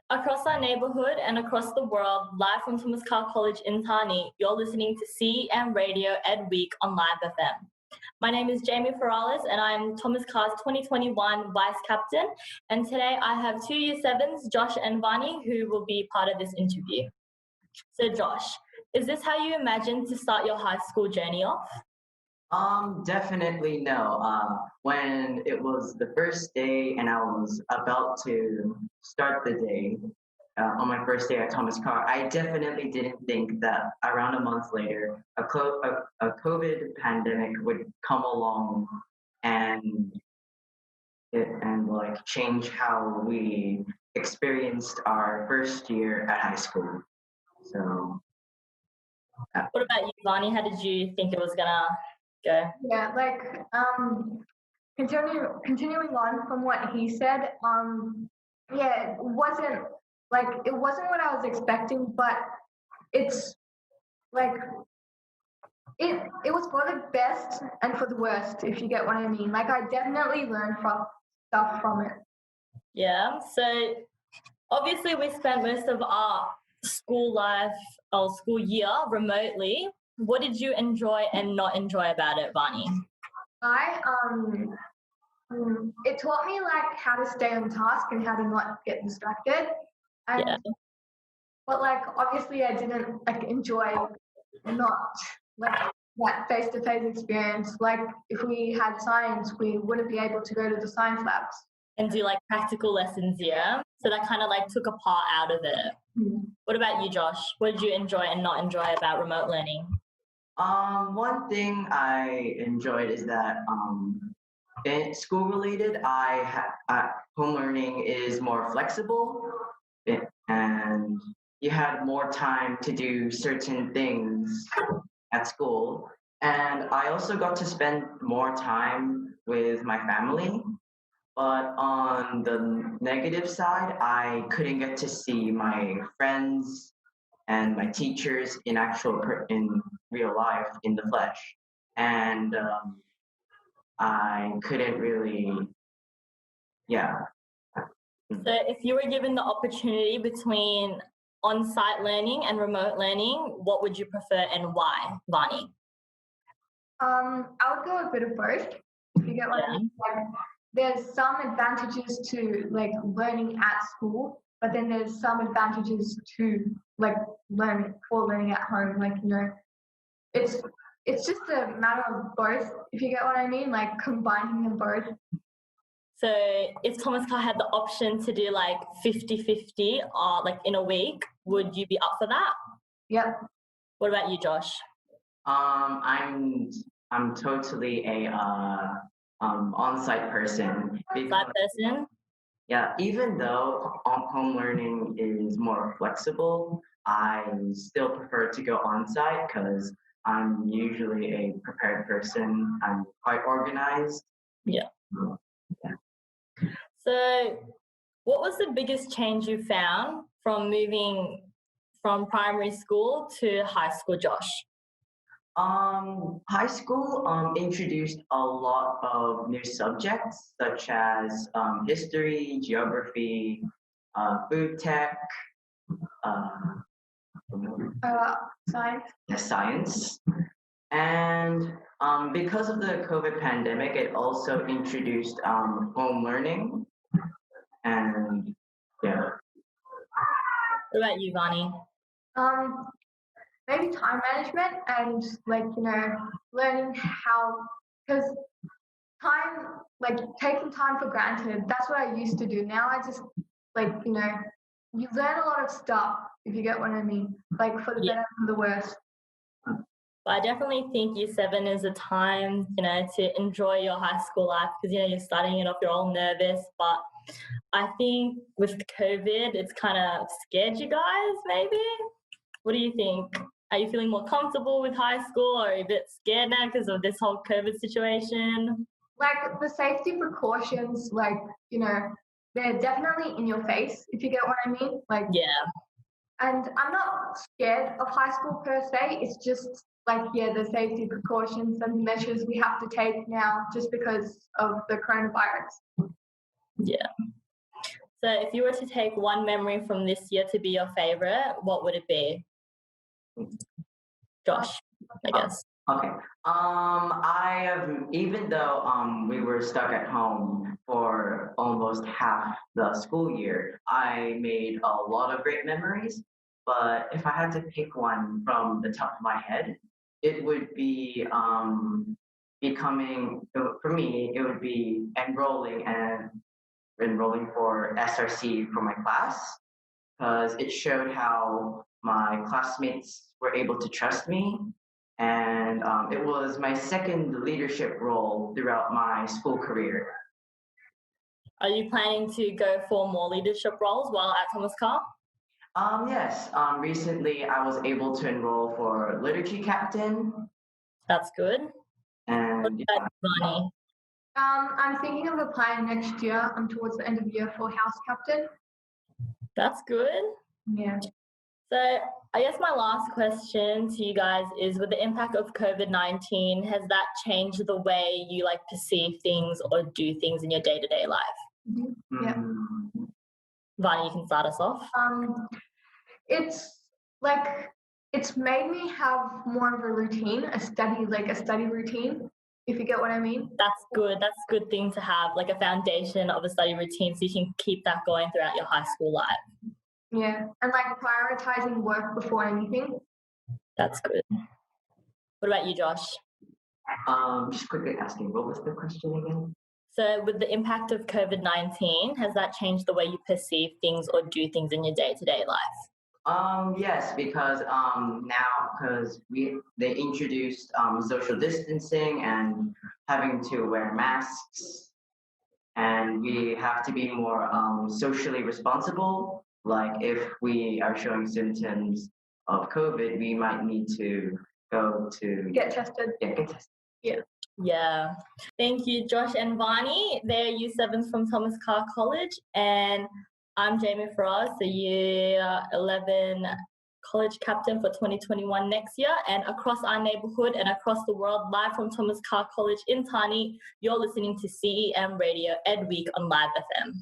Across our neighbourhood and across the world, live from Thomas Carr College in Tani, you're listening to CEM Radio Ed Week on Live FM. My name is Jamie Ferralis and I'm Thomas Carr's 2021 Vice Captain. And today I have two Year 7's, Josh and Vani, who will be part of this interview. So Josh, is this how you imagined to start your high school journey off? Definitely no. When it was the first day and I was about to start the day on my first day at Thomas Carr, I definitely didn't think that around a month later, a COVID pandemic would come along and change how we experienced our first year at high school. So. What about you, Vani? How did you think it was gonna go? Yeah, continuing on from what he said, it wasn't what I was expecting, but it's like it was for the best and for the worst, if you get what I mean. Like, I definitely learned stuff from it. Yeah, so obviously we spent most of our school life or school year remotely. What did you enjoy and not enjoy about it, Vani? It taught me like how to stay on task and how to not get distracted. But obviously I didn't enjoy not that face-to-face experience. Like, if we had science, we wouldn't be able to go to the science labs and do practical lessons. Yeah, so that kind of took a part out of it. What about you, Josh? What did you enjoy and not enjoy about remote learning? One thing I enjoyed is that in school related, home learning is more flexible and you had more time to do certain things at school. And I also got to spend more time with my family. But on the negative side, I couldn't get to see my friends and my teachers in real life, in the flesh. And I couldn't really, So if you were given the opportunity between on-site learning and remote learning, what would you prefer and why, Vani? I would go a bit of both, if you get what I mean. There's some advantages to learning at school, but then there's some advantages to learning at home. It's just a matter of both, if you get what I mean, combining them both. So if Thomas Carr had the option to do 50-50 in a week, would you be up for that? Yep. What about you, Josh? I'm totally a on-site person. On-site person? Yeah, even though home learning is more flexible, I still prefer to go on-site because I'm usually a prepared person. I'm quite organized. Yeah. So what was the biggest change you found from moving from primary school to high school, Josh? High school introduced a lot of new subjects such as history, geography, food tech, science. Yes, science. And because of the COVID pandemic, it also introduced home learning. And yeah. What about you, Vani? Maybe time management and learning how, because taking time for granted, that's what I used to do. Now I just you learn a lot of stuff, if you get what I mean, for the better and the worse. But I definitely think Year 7 is a time, to enjoy your high school life because, you're starting it off, you're all nervous. But I think with COVID, it's kind of scared you guys, maybe? What do you think? Are you feeling more comfortable with high school or are you a bit scared now because of this whole COVID situation? The safety precautions, they're definitely in your face, if you get what I mean. Yeah. And I'm not scared of high school per se. It's just the safety precautions and measures we have to take now just because of the coronavirus. Yeah. So if you were to take one memory from this year to be your favorite, what would it be? Josh, I guess. Okay. Even though we were stuck at home for almost half the school year, I made a lot of great memories. But if I had to pick one from the top of my head, it would be for me, it would be enrolling for SRC for my class because it showed how my classmates were able to trust me. And it was my second leadership role throughout my school career. Are you planning to go for more leadership roles while at Thomas Carr? Yes. Recently, I was able to enroll for liturgy captain. That's good. And What about Vani? I'm thinking of applying next year. I'm towards the end of the year for house captain. That's good. Yeah. So I guess my last question to you guys is, with the impact of COVID-19, has that changed the way you like perceive things or do things in your day-to-day life? Mm-hmm. Yeah. Vani, you can start us off. It's made me have more of a routine, a study routine, if you get what I mean. That's good. That's a good thing to have, like a foundation of a study routine so you can keep that going throughout your high school life. Yeah, and like prioritizing work before anything. That's good. What about you, Josh? Just quickly asking, what was the question again? So with the impact of COVID-19, has that changed the way you perceive things or do things in your day-to-day life? Yes, because they introduced social distancing and having to wear masks, and we have to be more socially responsible. Like if we are showing symptoms of COVID, we might need to go to get tested. Yeah, get tested. Yeah. Thank you, Josh and Vani. They're Year 7s from Thomas Carr College, and I'm Jamie Frost, the Year 11 college captain for 2021 next year. And across our neighbourhood and across the world, live from Thomas Carr College in Tani, you're listening to CEM Radio Ed Week on Live FM.